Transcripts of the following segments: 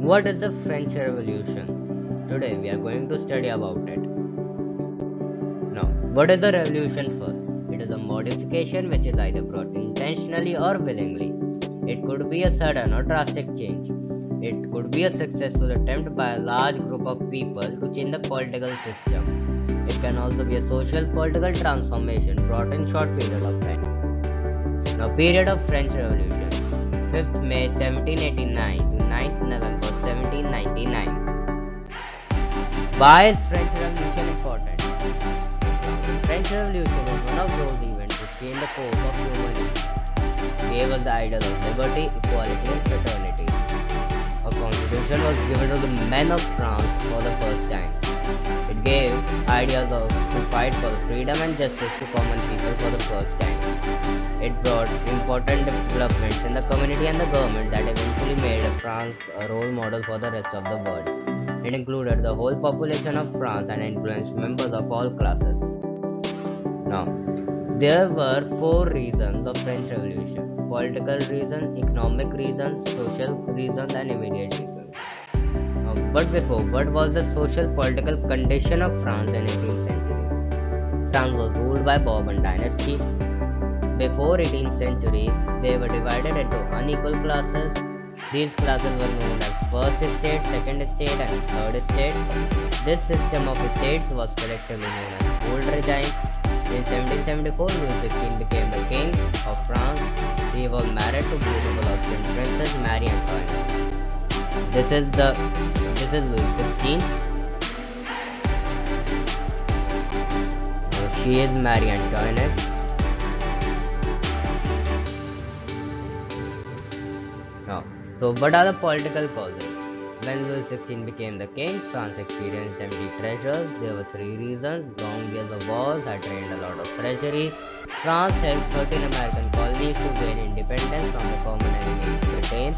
What is the French Revolution? Today we are going to study about it. Now, what is a revolution first? It is a modification which is either brought intentionally or willingly. It could be a sudden or drastic change. It could be a successful attempt by a large group of people to change the political system. It can also be a social political transformation brought in short period of time. Now, period of French Revolution 5th May 1789 to 9th November 1799. Why is French Revolution important? The French Revolution is one of those events which changed the course of human history, gave us the ideals of liberty, equality, and fraternity. A constitution was given to the men of France for the first time. It gave ideas of to fight for the freedom and justice to common people for the first time. It brought important developments in the community and the government that eventually made France a role model for the rest of the world. It included the whole population of France and influenced members of all classes. Now, there were four reasons of French Revolution: political reasons, economic reasons, social reasons, and immediate reasons. But before, what was the social political condition of France in 18th century? France was ruled by Bourbon dynasty. Before 18th century, they were divided into unequal classes. These classes were known as first estate, second estate, and third estate. This system of estates was collectively known as old regime. In 1774, Louis XVI became the king of France. He was married to beautiful Austrian princess Marie Antoinette. This is Louis XVI. She is Marie Antoinette. Now, so what are the political causes? When Louis XVI became the king, France experienced empty treasures. There were three reasons. Long years of wars had drained a lot of treasury. France helped 13 American colonies to gain independence from the common enemy Britain.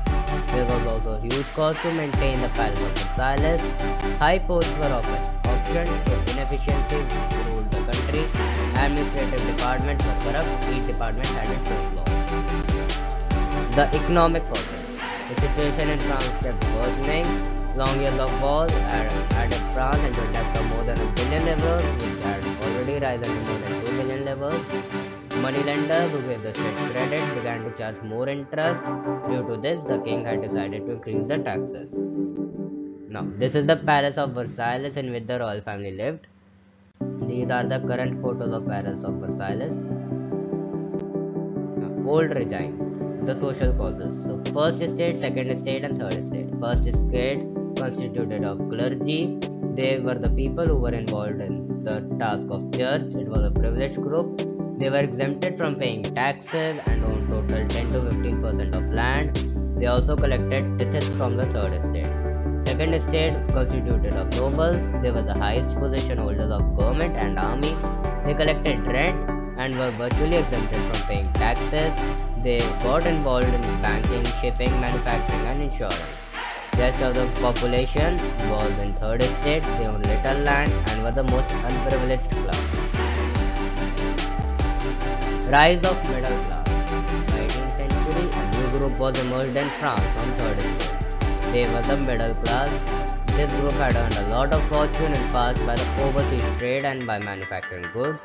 There was also a huge cost to maintain the Palace of Versailles. High posts were often auctioned, so inefficiency ruled the country. Administrative departments were corrupt. Each department had its own laws. The economic causes. The situation in France kept worsening. Long years of wars added France into a debt of more than $1 billion, which had already risen to more than $2 billion. Moneylenders who gave the state credit began to charge more interest. Due to this, the king had decided to increase the taxes. Now, this is the Palace of Versailles in which the royal family lived. These are the current photos of Palace of Versailles. Now, old regime. The social causes. So, first estate, second estate, and third estate. First estate constituted of clergy. They were the people who were involved in the task of church. It was a privileged group. They were exempted from paying taxes and owned total 10 to 15% of land. They also collected tithes from the third estate. Second estate constituted of nobles. They were the highest position holders of government and army. They collected rent and were virtually exempted from paying taxes. They got involved in banking, shipping, manufacturing, and insurance. The rest of the population was in third estate. They owned little land and were the most unprivileged class. Rise of middle class. In the 18th century, a new group was emerged in France from third estate. They were the middle class. This group had earned a lot of fortune in part by the overseas trade and by manufacturing goods.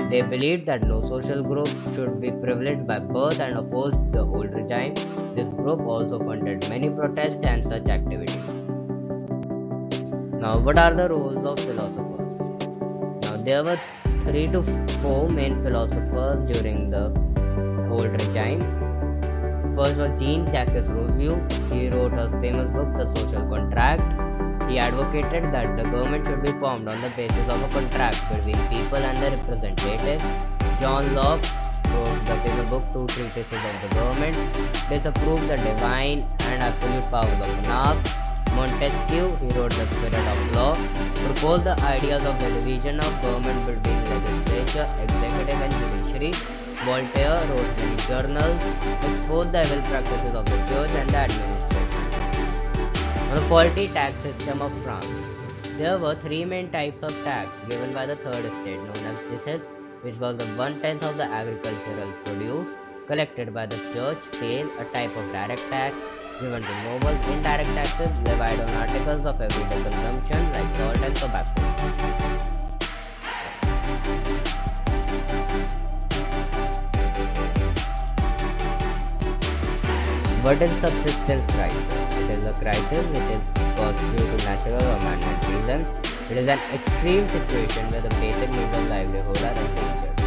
They believed that no social group should be privileged by birth and opposed the old regime. This group also funded many protests and such activities. Now, what are the roles of philosophers? Now, there were 3 to 4 main philosophers during the old regime. First was Jean-Jacques Rousseau. He wrote his famous book, The Social Contract. He advocated that the government should be formed on the basis of a contract between people and their representatives. John Locke wrote the famous book, Two Treatises of the Government. Disapproved the divine and absolute powers of monarch. Montesquieu, he wrote The Spirit of Law, proposed the ideas of the division of government between legislature, executive, and judiciary. Voltaire wrote many journals, exposed the evil practices of the church and the administration. On the polity tax system of France, there were three main types of tax given by the third estate, known as tithes, which was the 1/10 of the agricultural produce collected by the church; taille, a type of direct tax; given to nobles, indirect taxes levied on articles of everyday consumption like salt and tobacco. What is subsistence crisis? It is a crisis which is caused due to natural or man-made reason. It is an extreme situation where the basic needs of livelihood are endangered.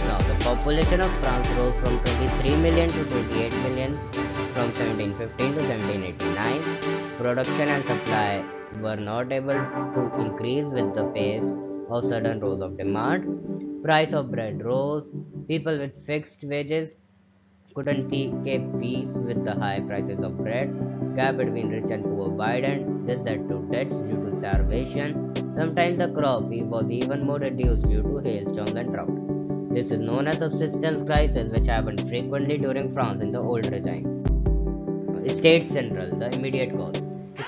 Now, the population of France rose from 23 million to 28 million from 1715 to 1789. Production and supply were not able to increase with the pace of sudden rose of demand. Price of bread rose. People with fixed wages couldn't keep peace with the high prices of bread. Gap between rich and poor widened. This led to deaths due to starvation. Sometimes the crop was even more reduced due to hailstorms and drought. This is known as subsistence crisis, which happened frequently during France in the old regime. States General, the immediate cause.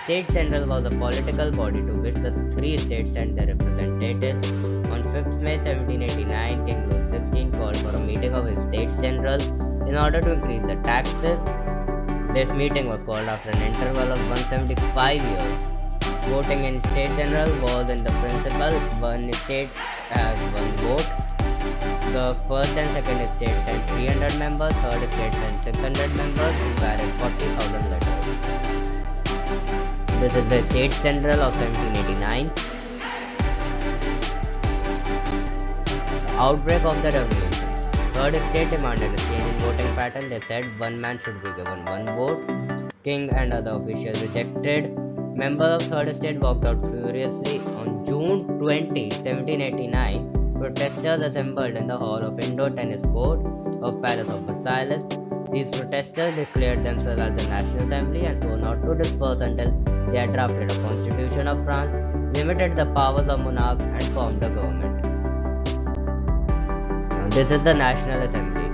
States General was a political body to which the three states sent their representatives. On 5th May 1789, King Louis XVI called for a meeting of his States General in order to increase the taxes. This meeting was called after an interval of 175 years. Voting in State General was in the principle one state has one vote. The first and second state sent 300 members, third state sent 600 members, who carried 40,000 letters. This is the States General of 1789. The outbreak of the revolution. Third state demanded a change in voting pattern. They said one man should be given one vote. King and other officials rejected. Members of third state walked out furiously. On June 20, 1789, protesters assembled in the hall of indoor tennis court of Palace of Versailles. These protesters declared themselves as the National Assembly and swore not to disperse until they had drafted a constitution of France, limited the powers of monarch, and formed a government. Now, this is the National Assembly.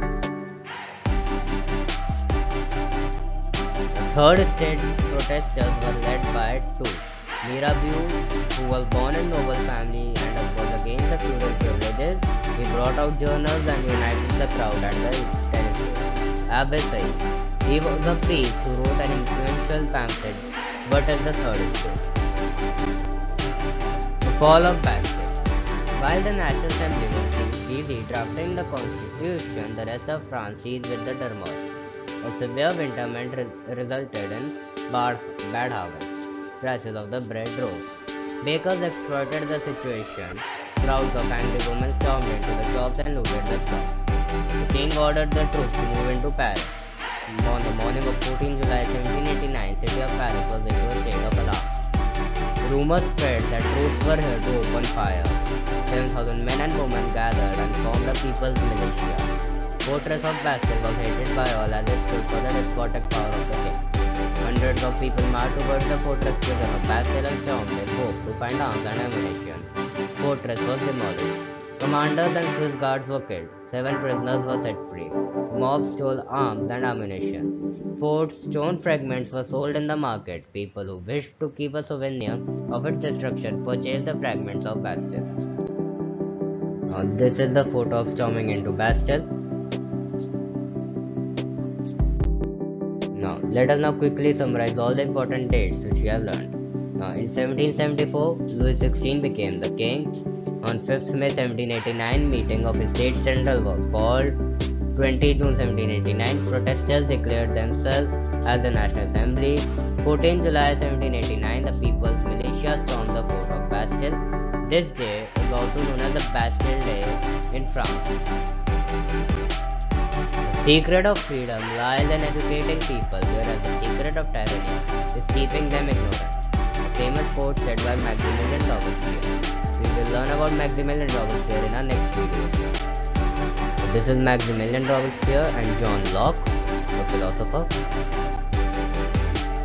The third state protesters were led by two. Mirabeau, who was born in noble family and was against the feudal privileges, he brought out journals and united the crowd at the tennis court. Abbe Sieyès, he was a priest who wrote an influential pamphlet, What is the Third State? The fall of Bastille. While the National Assembly was busy drafting the constitution, the rest of France seized with the turmoil. A severe winter resulted in bad harvest. Prices of the bread rose. Bakers exploited the situation. Crowds of angry women stormed into the shops and looted the stocks. The king ordered the troops to move into Paris. On the morning of 14 July 1789, city of Paris was into a state of alarm. Rumors spread that troops were here to open fire. 7,000 men and women gathered and formed a people's militia. Fortress of Bastille was hated by all as it stood for the despotic power of the king. Hundreds of people marched towards the fortress prison of Bastille and stormed in hope to find arms and ammunition. Fortress was demolished. Commanders and Swiss guards were killed. 7 prisoners were set free. Mobs stole arms and ammunition. 4 stone fragments were sold in the market. People who wished to keep a souvenir of its destruction purchased the fragments of Bastille. Now, this is the photo of storming into Bastille. Let us now quickly summarize all the important dates which we have learned. Now, in 1774, Louis XVI became the king. On 5th May 1789, meeting of his States General was called. 20 June 1789, protesters declared themselves as the National Assembly. 14 July 1789, the People's Militia stormed the fort of Bastille. This day is also known as the Bastille Day in France. The secret of freedom lies in educating people, whereas the secret of tyranny is keeping them ignorant. A famous quote said by Maximilien Robespierre. We will learn about Maximilien Robespierre in our next video. So this is Maximilien Robespierre and John Locke, the philosopher.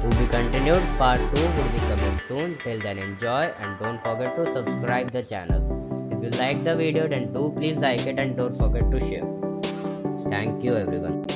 To be continued, part 2 will be coming soon. Till then, enjoy and don't forget to subscribe the channel. If you like the video, then do please like it and don't forget to share. Thank you everyone.